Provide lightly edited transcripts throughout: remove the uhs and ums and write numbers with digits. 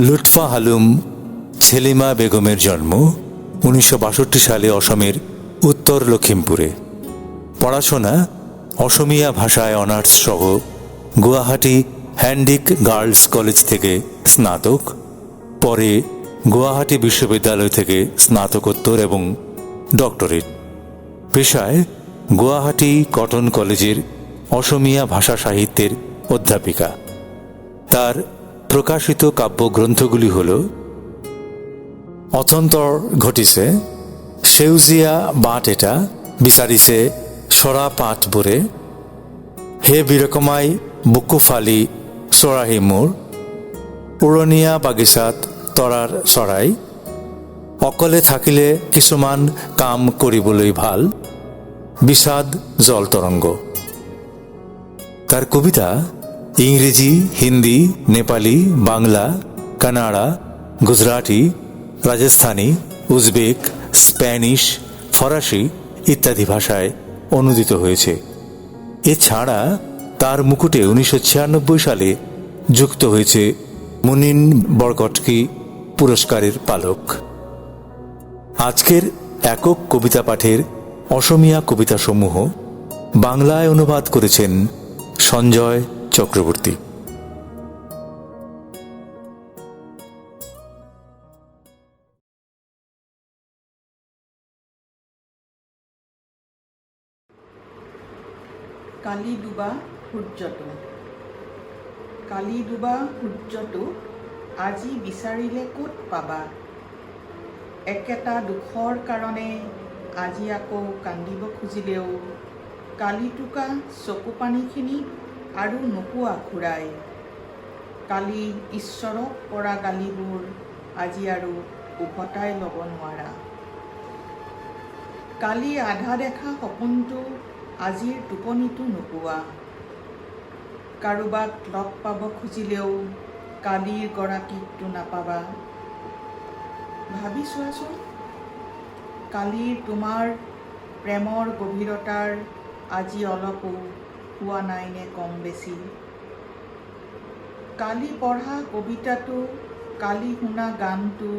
লুৎফা হালুম সেলিমা বেগমের জন্ম 1962 সালে অসমের উত্তর লখিমপুরে। পড়াশোনা অসমিয়া ভাষায় অনার্স সহ গুয়াহাটি হ্যান্ডিক গার্লস কলেজ থেকে স্নাতক, পরে গুয়াহাটি বিশ্ববিদ্যালয় থেকে স্নাতকোত্তর এবং ডক্টরেট। পেশায় গুয়াহাটি কটন কলেজের অসমিয়া ভাষা সাহিত্যের অধ্যাপিকা। তার প্রকাশিত কাব্যগ্রন্থগুলি হল অতন্তর ঘটিছে, সেউজিয়া বাঁট এটা বিচাৰিছে চৰা পাত বোৰে, হে বিৰকমাই বুকু ফালি চৰাহী মোৰ, উৰণীয়া বাগিচাত তৰাৰ চৰাই, অকলে থাকিলে কিছুমান কাম কৰিবলৈ ভাল, বিষাদ জল তরঙ্গ। তার কবিতা ইংরেজি, হিন্দি, নেপালি, বাংলা, কানাড়া, গুজরাটি, রাজস্থানী, উজবেক, স্প্যানিশ, ফরাসি ইত্যাদি ভাষায় অনুদিত হয়েছে। এছাড়া তার মুকুটে 1996 সালে যুক্ত হয়েছে মুনিন বরকটকি পুরস্কারের পালক। আজকের একক কবিতা পাঠের অসমিয়া কবিতাসমূহ বাংলায় অনুবাদ করেছেন সঞ্জয় চক্রবর্তী। কালিডুবা সূৰ্যটো। কালিডুবা সূৰ্যটো আজি বিচাৰিলে ক'ত পাবা, একেটা দুখৰ কাৰণে আজি আকৌ কান্দিব খুজিলেও কালিটোকা চকু পানীখিনি আৰু নোপোৱা ঘূৰাই। কালি ঈশ্বৰক পৰা গালিবোৰ আজি আৰু উভতাই ল'ব নোৱাৰা। কালি আধা দেখা সপোনটো আজিৰ টোপনিটো নোপোৱা। কাৰোবাক লগ পাব খুজিলেও কালিৰ গৰাকীকটো নাপাবা। ভাবি চোৱাচোন, কালিৰ তোমাৰ প্ৰেমৰ গভীৰতাৰ আজি অলপো হোৱা নাইনে কম বেছি। কালি পঢ়া কবিতাটো, কালি শুনা গানটো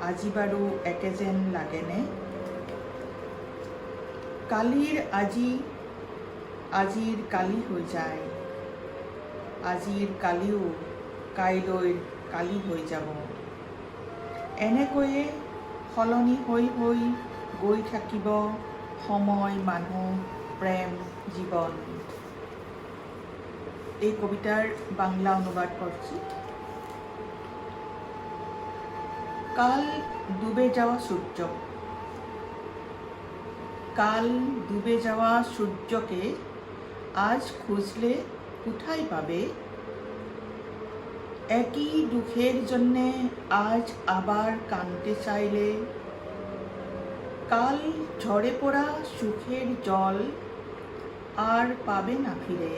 আজি বাৰু একে যেন লাগেনে? কালিৰ আজি আজিৰ কালি হৈ যায়, আজিৰ কালিও কাইলৈৰ কালি হৈ যাব। এনেকৈয়ে সলনি হৈ হৈ গৈ থাকিব সময়, মানুহ, প্ৰেম, জীবন। এই কবিতার বাংলা অনুবাদ করছি। কাল ডুবে যাওয়া সূর্য। কাল ডুবে যাওয়া সূর্যকে আজ খুঁজলে কোথায় পাবে? একই দুঃখের জন্যে আজ আবার কাঁদতে চাইলে কাল ঝরে পড়া সুখের জল আর পাবে না ফিরে।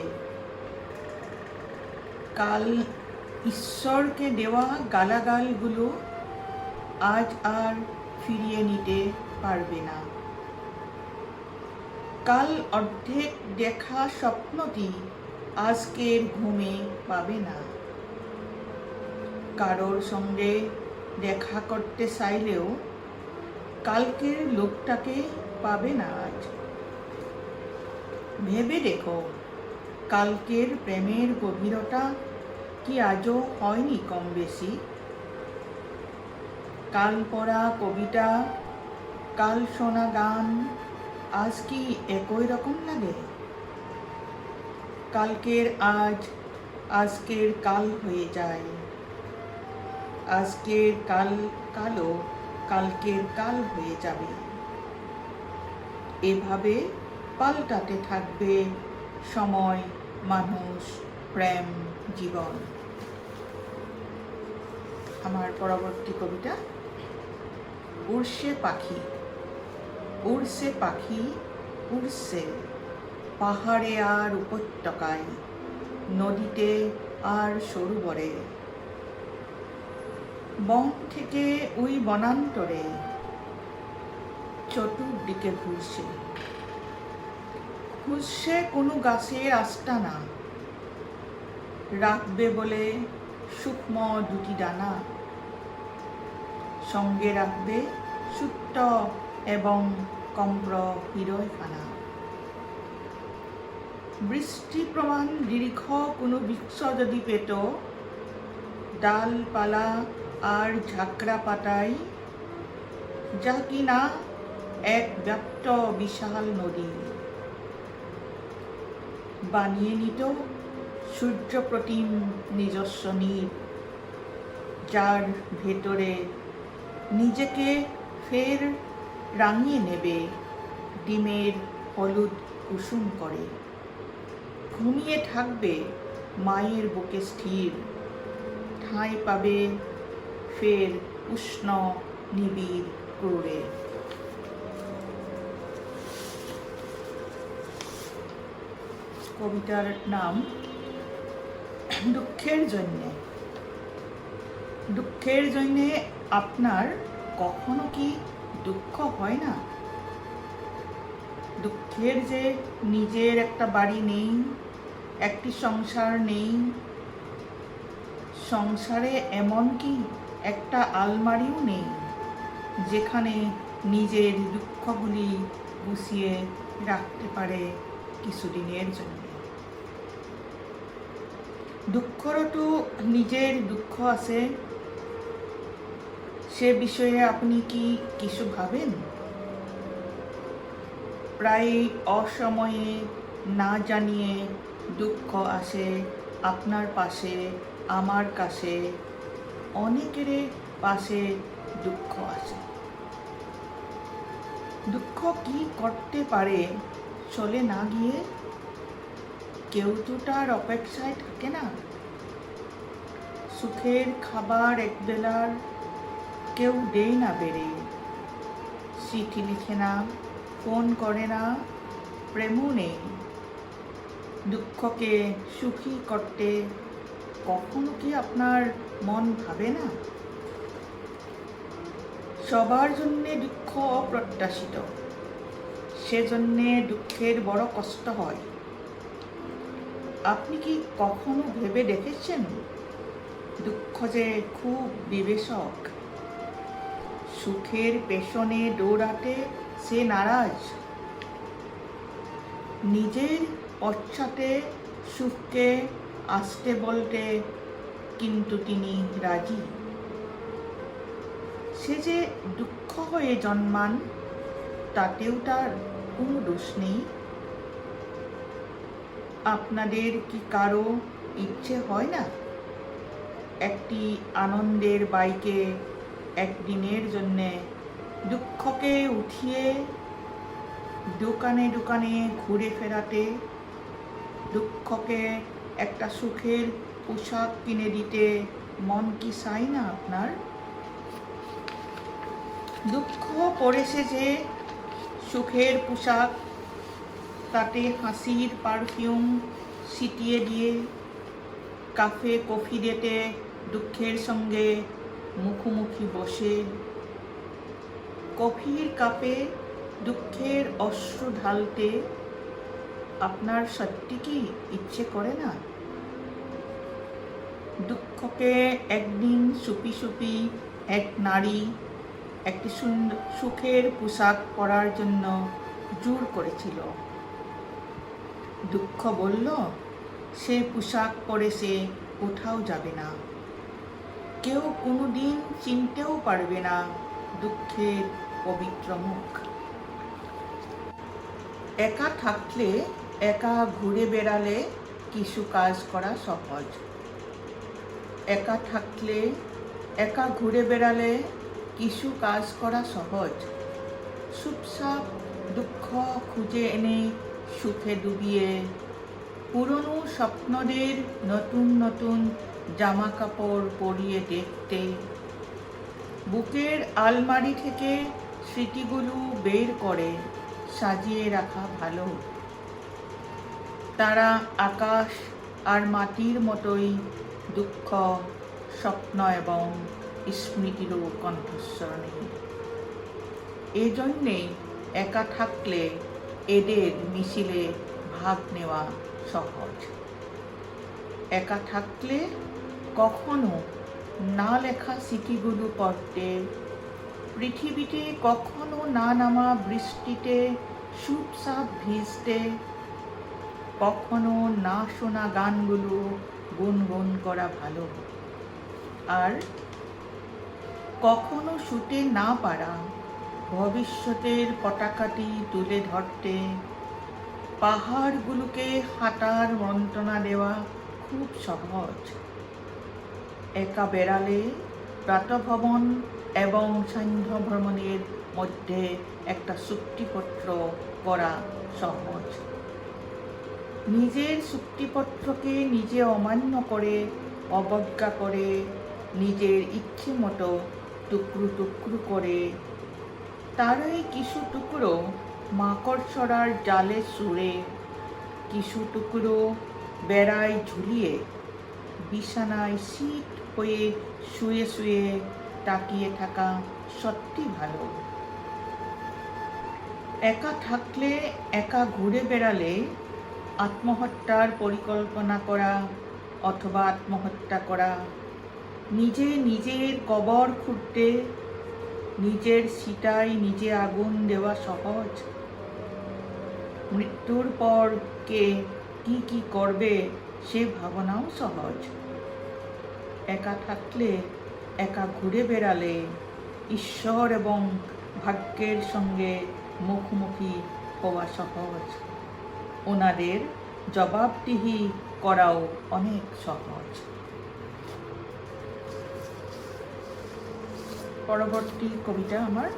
কাল ঈশ্বরকে দেওয়া গালাগালগুলো আজ আর ফিরিয়ে নিতে পারবে না। কাল অর্ধেক দেখা স্বপ্নটি আজকের ঘুমে পাবে না। কারোর সঙ্গে দেখা করতে চাইলেও কালকের লোকটাকে পাবে না আজ। ভেবে দেখো, কালকের প্রেমের গভীরতা কি আজও হয়নি কম বেশি? কাল পড়া কবিতা, কাল শোনা গান আজ কি একই রকম লাগে? কালকের আজ আজকের কাল হয়ে যায়, আজকের কাল কালও কালকের কাল হয়ে যাবে। এভাবে পাল্টাতে থাকবে সময়, মানুষ, প্রেম, জীবন। আমার পরবর্তী কবিতা উড়ছে পাখি। উড়ছে পাখি, উড়ছে পাহাড়ে আর উপত্যকায়, নদীতে আর সরোবরে, বন থেকে ওই বনান্তরে চতুর্দিকে ঘুরছে। খুঁজছে কোনো গাছের আস্তানা, রাখবে বলে সূক্ষ্ম দুটি ডানা, সঙ্গে রাখবে সুট্ট এবং কম্প্র হৃদয়খানা। বৃষ্টি প্রমাণ দীর্ঘ কোনো বৃক্ষ যদি পেত, ডালপালা আর ঝাঁকড়া পাতায়, যা কিনা এক ব্যাপ্ত বিশাল নদী, বানিয়ে নিত সূর্য প্রতিম নিজস্ব নীর, যার ভেতরে নিজেকে ফের রাঙিয়ে নেবে ডিমের হলুদ কুসুম করে। ঘুমিয়ে থাকবে মায়ের বুকে স্থির, ঠাঁই পাবে ফের উষ্ণ নিবিড় ক্রোড়ে। কবিতার নাম দুঃখের জন্যে। দুঃখের জন্যে আপনার কখনো কি দুঃখ হয় না? দুঃখের যে নিজের একটা বাড়ি নেই, একটি সংসার নেই, সংসারে এমনকি একটা আলমারিও নেই যেখানে নিজের দুঃখগুলি গুছিয়ে রাখতে পারে কিছুদিনের জন্য। দুঃখরও তো নিজের দুঃখ আছে, সে বিষয়ে আপনি কি কিছু ভাবেন? প্রায় অসময়ে না জানিয়ে দুঃখ আসে আপনার পাশে, আমার কাছে, অনেকের পাশে দুঃখ আসে। দুঃখ কি করতে পারে চলে না গিয়ে? কেউ তো তার অপেক্ষায় থাকে না। সুখের খাবার একবেলার কেউ দেয় না বেড়ে, চিঠি লিখে না, ফোন করে না, প্রেমও নেই। দুঃখকে সুখী করতে কখনো কি আপনার মন ভাবে না? সবার জন্যে দুঃখ অপ্রত্যাশিত, সেজন্যে দুঃখের বড় কষ্ট হয়। আপনি কি কখনো ভেবে দেখেছেন দুঃখ যে খুব বিবেচক? সুখের পেছনে দৌড়াতে সে নারাজ, নিজের পশ্চাতে সুখকে আসতে বলতে কিন্তু তিনি রাজি। সে যে দুঃখ হয়ে জন্মান, তাতেও তার কোনো দোষ নেই। আপনাদের কি কারো ইচ্ছে হয় না একটি আনন্দের বাইকে একদিনের জন্যে দুঃখকে উঠিয়ে দোকানে দোকানে ঘুরে ফেরাতে? দুঃখকে একটা সুখের পোশাক কিনে দিতে মন কি চাই না আপনার? দুঃখ পড়েছে যে সুখের পোশাক, তাতে হাসির পারফিউম ছিটিয়ে দিয়ে কাফে কফি ডেটে দুঃখের সঙ্গে মুখোমুখি বসে কফির কাপে দুঃখের অশ্রু ঢালতে আপনার সত্যি কি ইচ্ছে করে না? দুঃখকে একদিন চুপি চুপি এক নারী একটি সুখের পোশাক পরার জন্য জোর করেছিল। দুঃখ বলল সে পোশাক পরে সে কোথাও যাবে না, কেউ কোনোদিন চিনতেও পারবে না দুঃখের পবিত্র মুখ। একা থাকলে, একা ঘুরে বেড়ালে কিছু কাজ করা সহজ। একা থাকলে, একা ঘুরে বেড়ালে কিছু কাজ করা সহজ। চুপচাপ দুঃখ খুঁজে এনে সুখে ডুবিয়ে পুরনো স্বপ্নদের নতুন নতুন জামা কাপড় পরিয়ে দেখতে, বুকের আলমারি থেকে স্মৃতিগুলো বের করে সাজিয়ে রাখা ভালো। তারা আকাশ আর মাটির মতোই দুঃখ, স্বপ্ন এবং স্মৃতিরও কণ্ঠস্বর নেই। এজন্যেই একা থাকলে এদের মিছিলে ভাগ নেওয়া সহজ। একা থাকলে কখনো না লেখা চিঠিগুলো পড়তে, পৃথিবীতে কখনো না নামা বৃষ্টিতে চুপচাপ ভিজতে, কখনো না শোনা গানগুলো গুনগুন করা ভালো, আর কখনো শুতে না পারা ভবিষ্যতের পতাকাটি তুলে ধরতে, পাহাড়গুলোকে হাঁটার মন্ত্রণা দেওয়া খুব সহজ। একা বেড়ালে প্রাতঃভ্রমণ এবং সান্ধ্য ভ্রমণের মধ্যে একটা চুক্তিপত্র করা সহজ। নিজের চুক্তিপত্রকে নিজে অমান্য করে, অবজ্ঞা করে, নিজের ইচ্ছে মতো টুকরো টুকরো করে, তারই কিছু টুকরো মাকড়সরার জালে ছুঁড়ে, কিছু টুকরো বেড়ায় ঝুলিয়ে, বিছানায় শীত হয়ে শুয়ে শুয়ে তাকিয়ে থাকা সত্যি ভালো। একা থাকলে, একা ঘুরে বেড়ালে আত্মহত্যার পরিকল্পনা করা অথবা আত্মহত্যা করা, নিজের কবর খুঁড়তে, নিজের চিতায় নিজে আগুন দেওয়া সহজ। মৃত্যুর পর কে কি করবে সে ভাবনাও সহজ। একা থাকলে, একা ঘুরে বেড়ালে ঈশ্বর এবং ভাগ্যের সঙ্গে মুখোমুখি হওয়া সহজ। ওনাদের জবাবদিহি করাও অনেক সহজ। পরবর্তী কবিতা আমার।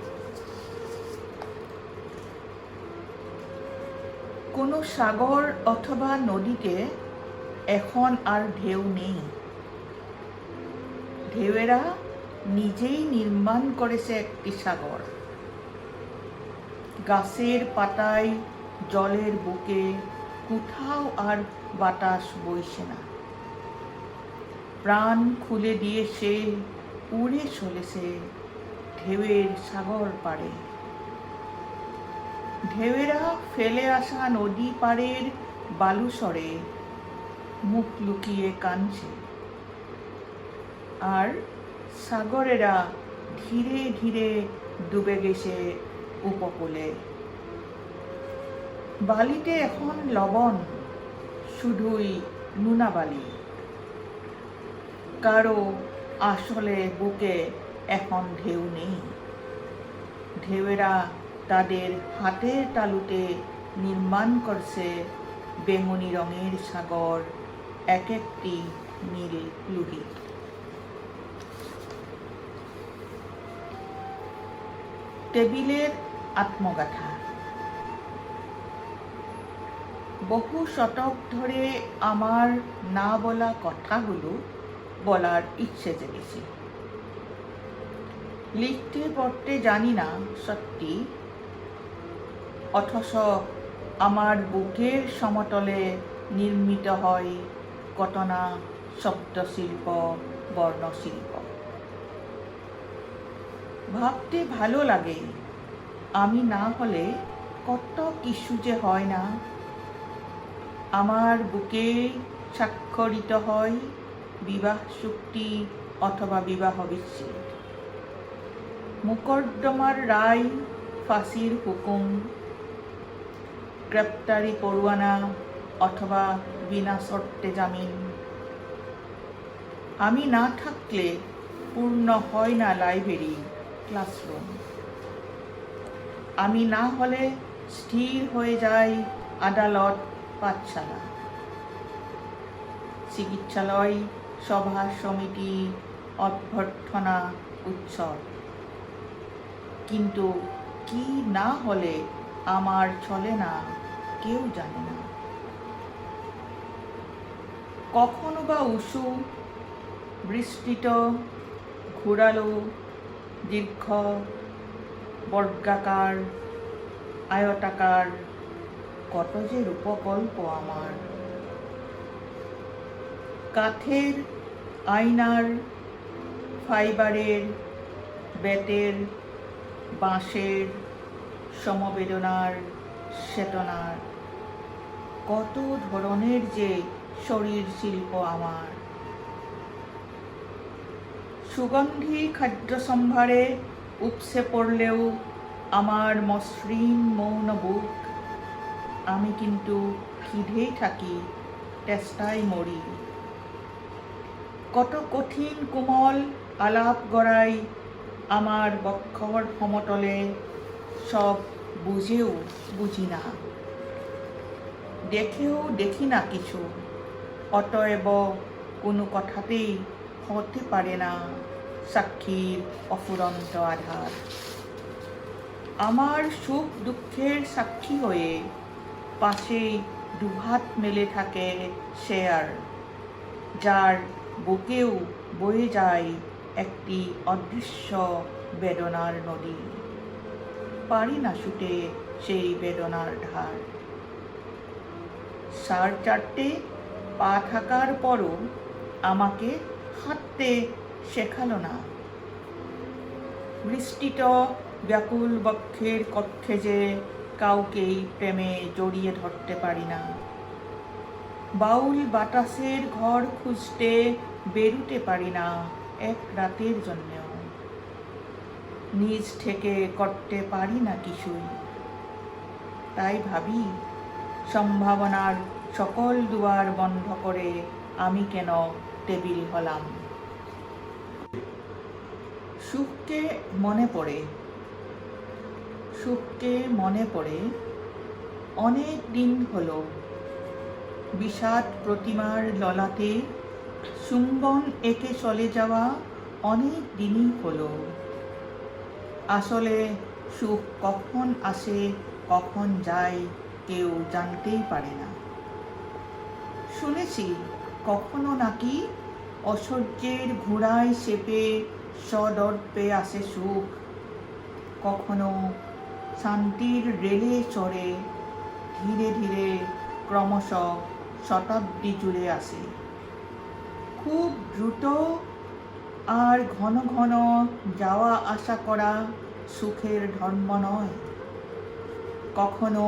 কোনো সাগর অথবা নদীতে এখন আর ঢেউ নেই। ঢেউয়েরা নিজেই নির্মাণ করেছে একটি সাগর। গাছের পাতায়, জলের বুকে কোথাও আর বাতাস বইছে না। প্রাণ খুলে দিয়ে সে উড়ে চলেছে ঢেউয়ের সাগর পাড়ে। ঢেউয়েরা ফেলে আসা নদী পাড়ের বালুচরে মুখ লুকিয়ে কাঁদছে, আর সাগরেরা ধীরে ধীরে ডুবে গেছে উপকূলে। বালিতে এখন লবণ, শুধুই নুনা বালি। কারো আসলে বুকে এখন ঢেউ নেই। ঢেউয়েরা তাদের হাতের তালুতে নির্মাণ করছে বেগুনি রঙের সাগর, এক একটি নীল লুহি। টেবিলের আত্মগাথা। বহু শতক ধরে আমার না বলা কথাগুলো বলার ইচ্ছে জেগেছে। লিখতে পড়তে জানি না সত্যি, অথচ আমার বুকের সমতলে নির্মিত হয় কত না শব্দশিল্প, বর্ণশিল্প। ভাবতে ভালো লাগে, আমি না হলে কত কিছু যে হয় না। আমার বুকে স্বাক্ষরিত হয় বিবাহ চুক্তি অথবা বিবাহ বিচ্ছেদ, মোকদ্দমার রায়, ফাঁসির হুকুম, গ্রেপ্তারি পরোয়ানা অথবা বিনা শর্তে জামিন। আমি না থাকলে পূর্ণ হয় না লাইব্রেরি, ক্লাসরুম। আমি না হলে স্থির হয়ে যায় আদালত, পাঠশালা, চিকিৎসালয়, সভা সমিতি, অভ্যর্থনা, উৎসব। কিন্তু কি না হলে আমার চলে না কেউ জানে না। কখনো বা উঁচু, বিস্তৃত, ঘোরালো, দীর্ঘ, বর্গাকার, আয়তাকার, কত যে রূপকল্প আমার। কাঠের, আয়নার, ফাইবারের, বেতের, বাঁশের, সমবেদনার, চেতনার, কত ধরনের যে শরীর শিল্প আমার। সুগন্ধি খাদ্য সম্ভারে উপসে পড়লেও আমার মসৃণ মৌন বুক, আমি কিন্তু খিদেই থাকি, তেষ্টাই মরি। কত কঠিন কোমল আলাপ গড়াই আমার বক্ষর সমতলে, সব বুঝেও বুঝি না, দেখেও দেখি না কিছু, অতএব কোনো কথাতেই হতে পারে না সাক্ষীর অফুরন্ত আধার। আমার সুখ দুঃখের সাক্ষী হয়ে পাশেই দুহাত মেলে থাকে সে আর, যার বুকেও বয়ে যায় একটি অদৃশ্য বেদনার নদী। পারি না ছুটে সেই বেদনার ধার। 4.5 পা থাকার পরও আমাকে হাঁটতে শেখালো না। বৃষ্টিত ব্যাকুল বক্ষের কক্ষে যে কাউকেই প্রেমে জড়িয়ে ধরতে পারি না। বাউল বাতাসের ঘর খুঁজতে বেরুতে পারি না এক রাতের জন্যেও। নিজ থেকে করতে পারি না কিছুই। তাই ভাবি, সম্ভাবনার সকল দুয়ার বন্ধ করে আমি কেন টেবিল হলাম। সুখকে মনে পড়ে অনেক দিন হলো। বিষাদ প্রতিমার ললাটে চুম্বন এঁকে চলে যাওয়া অনেক দিনই হলো। আসলে সুখ কখন আসে কখন যায় কেউ জানতেই পারে না। শুনেছি কখনো নাকি অসহ্যের ঘোড়ায় চেপে সদর্পে আসে সুখ, কখনো শান্তির রেলে চড়ে ধীরে ধীরে ক্রমশ শতাব্দী জুড়ে আসে। খুব দ্রুত আর ঘন ঘন যাওয়া আসা করা সুখের ধর্ম নয়। কখনো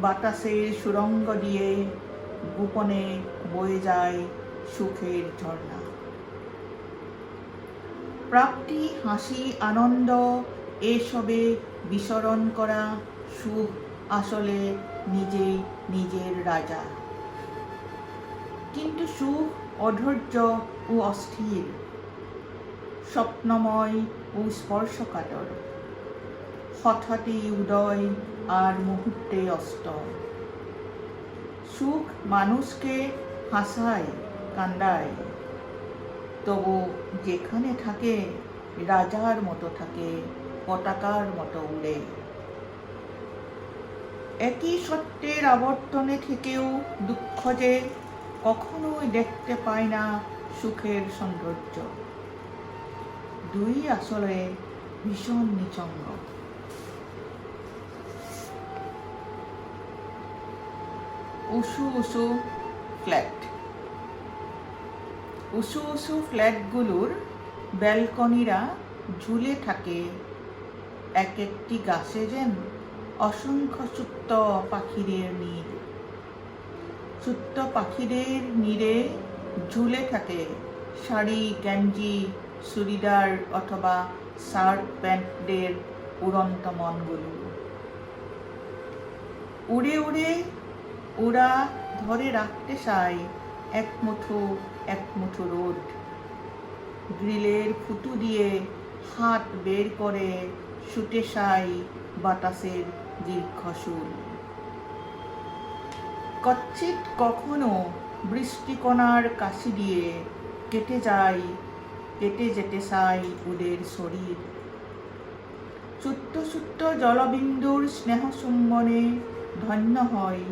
বাতাসের সুরঙ্গ দিয়ে গোপনে বয়ে যায় সুখের ঝর্ণা। প্রাপ্তি, হাসি, আনন্দ এসবে বিচরণ করা সুখ আসলে নিজেই নিজের রাজা। কিন্তু সুখ অধৈর্য ও অস্থির, স্বপ্নময় ও স্পর্শকাতর, হঠাৎই উদয় আর মুহূর্তে অস্ত। সুখ মানুষকে হাসায় কান্দায়, তবু যেখানে থাকে রাজার মতো থাকে, পতাকার মতো উড়ে। একই সত্যের আবর্তনে থেকেও দুঃখ যে কখনোই দেখতে পায় না সুখের সৌন্দর্য। দুই আসলে ভীষণ নিচঙ্গ। উঁচু উঁচু ফ্ল্যাট। উঁচু উঁচু ফ্ল্যাটগুলোর ব্যালকনিরা ঝুলে থাকে এক একটি গাছে যেন অসংখ্য সুপ্ত পাখিদের নীড়। সুপ্ত পাখিদের নীড়ে ঝুলে থাকে শাড়ি, গেঞ্জি, চুড়িদার অথবা শার্ট প্যান্টদের উড়ন্ত মনগুলো। উড়ে উড়ে ওরা ধরে রাখতে চায় এক মুঠো রোদ। গ্রিলের ফুটো দিয়ে হাত বের করে ছুটে চায় বাতাসের দীর্ঘসুর। কচ্ছিৎ কখনো বৃষ্টিকণার কাশি দিয়ে কেটে যেতে চায় ওদের শরীর। ছোট্ট ছোট্ট জলবিন্দুর স্নেহ চুম্বনে ধন্য হয়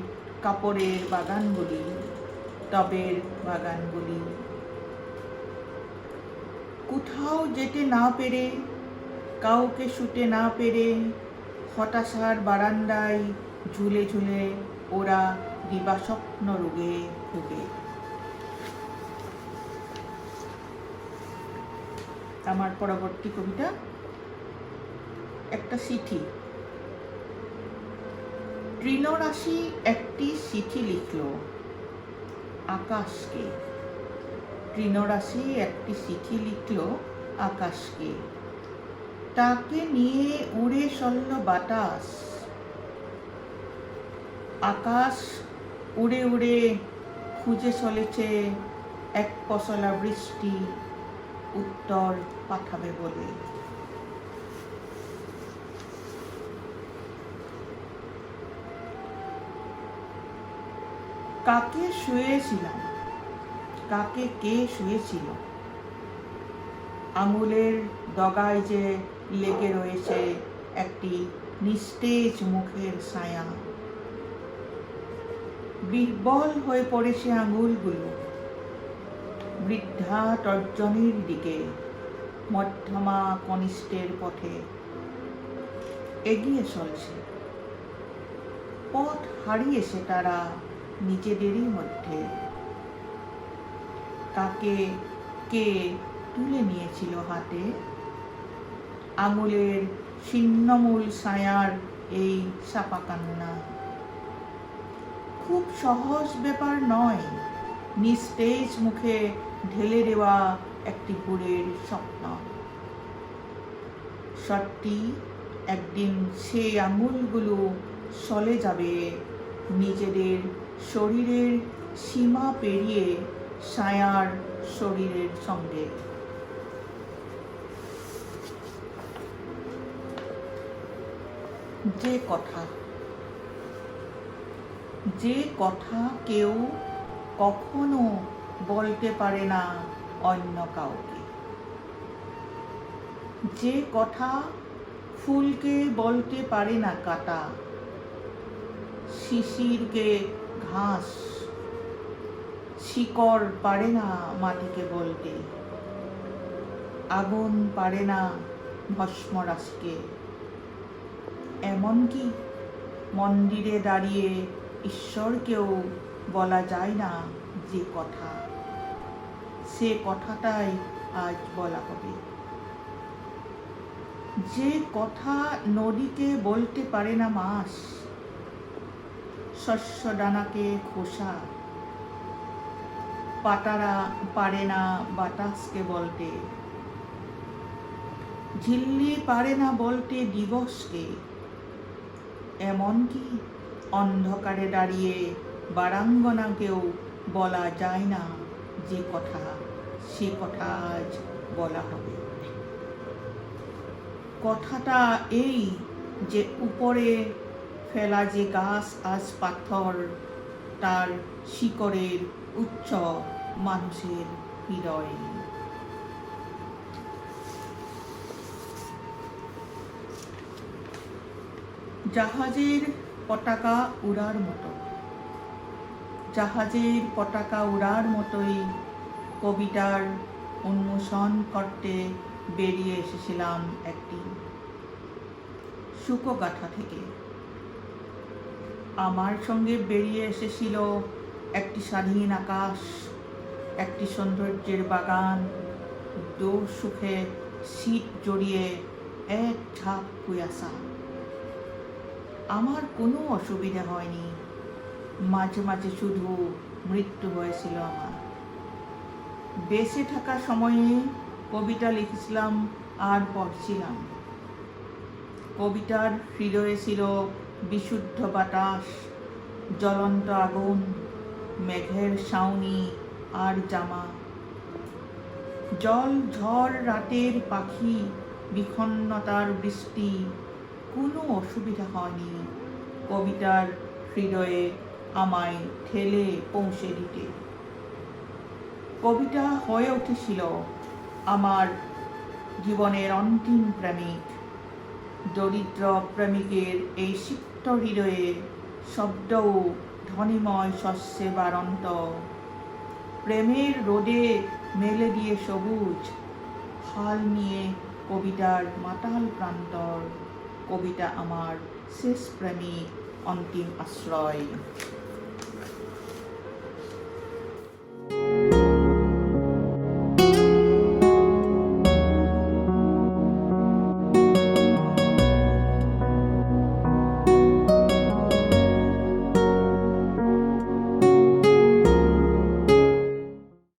কাপড়ের বাগানগুলি, টবের বাগানগুলি। কোথাও যেতে না পেরে, কাউকে ছুতে না পেরে, হতাশার বারান্দায় ঝুলে ঝুলে ওরা দিবাস্বপ্ন রোগে ভোগে। আমার পরবর্তী কবিতা একটা চিঠি। তৃণরাশি একটি চিঠি লিখল আকাশকে। তৃণরাশি একটি চিঠি লিখল আকাশকে, তাকে নিয়ে উড়ে চলল বাতাস। আকাশ উড়ে উড়ে খুঁজে চলেছে এক পশলা বৃষ্টি উত্তর পাঠাবে বলে। কাকে শুয়েছিলাম, কাকে কে শুয়েছিল, আঙুলের ডগায় যে লেগে রয়েছে একটি নিস্তেজ মুখের ছায়া। বিহ্বল হয়ে পড়েছে আঙুলগুলো বৃদ্ধা তর্জনীর দিকে, মধ্যমা কনিষ্ঠের পথে এগিয়ে চলছে। পথ হারিয়েছে তারা নিজেদেরই মধ্যে। কাকে কে তুলে নিয়েছিল হাতে, আঙুলের ছিন্নমূল ছায়ার এই চাপা কান্না। খুব সহজ ব্যাপার নয় নিস্তেজ মুখে ঢেলে দেওয়া একটি ভোরের স্বপ্ন। সত্যি একদিন সেই আঙুলগুলো চলে যাবে নিজেদের শরীরের সীমা পেরিয়ে ছায়ার শরীরের সঙ্গে। যে কথা কেউ কখনো বলতে পারে না অন্য কাউকে, যে কথা ফুলকে বলতে পারে না কাটা, শিশিরকে ঘাস, শিকড় পারে না মাটিকে বলতে, আগুন পারে না ভস্মরাশিকে। এমনকি মন্দিরে দাঁড়িয়ে ঈশ্বরকেও বলা যায় না যে কথা, সে কথাটাই আজ বলা হবে। যে কথা নদীকে বলতে পারে না মাছ, শস্য দানাকে খোসা, পাতারা পারে না বাতাসকে বলতে, ঝিল্লি পারে না বলতে দিবসকে। এমনকি অন্ধকারে দাঁড়িয়ে বারাঙ্গনাকেও বলা যায় না যে কথা, সে কথা আজ বলা হবে। কথাটা এই যে উপরে ফেলা যে গাছ আজ পাথর, তার শিকড়ের উচ্চ মানুষের হৃদয়ে। জাহাজের পতাকা উড়ার মতো, জাহাজের পতাকা উড়ার মতোই কবিতার উন্মোচন করতে বেরিয়ে এসেছিলাম একটি শুকোগাথা থেকে। আমার সঙ্গে বেরিয়ে এসেছিল একটি স্বাধীন আকাশ, একটি সৌন্দর্যের বাগান, দো সুখে শীত জড়িয়ে এক ঝাঁক কুয়াশা। আমার কোনো অসুবিধা হয়নি, মাঝে মাঝে শুধু মৃত্যু হয়েছিল আমার। বেঁচে থাকা সময়ে কবিতা লিখেছিলাম আর পড়ছিলাম। কবিতার হৃদয়ে ছিল বিশুদ্ধ বাতাস, জ্বলন্ত আগুন, মেঘের ছাউনি আর জামা, জল ঝড় রাতের পাখি, বিক্ষণ্ণতার বৃষ্টি। কোনো অসুবিধা হয়নি কবিতার হৃদয়ে আমায় ঠেলে পৌঁছে দিতে। কবিতা হয়ে উঠেছিল আমার জীবনের অন্তিম প্রেমিক। দরিদ্র প্রেমিকের এই সিক্ত হৃদয়ে শব্দও ধ্বনিময় শস্যে বারন্ত। প্রেমের রোদে মেলে দিয়ে সবুজ হাল নিয়ে কবিতার মাতাল প্রান্তর। কবিতা আমার শেষ প্রেমিক, অন্তিম আশ্রয়।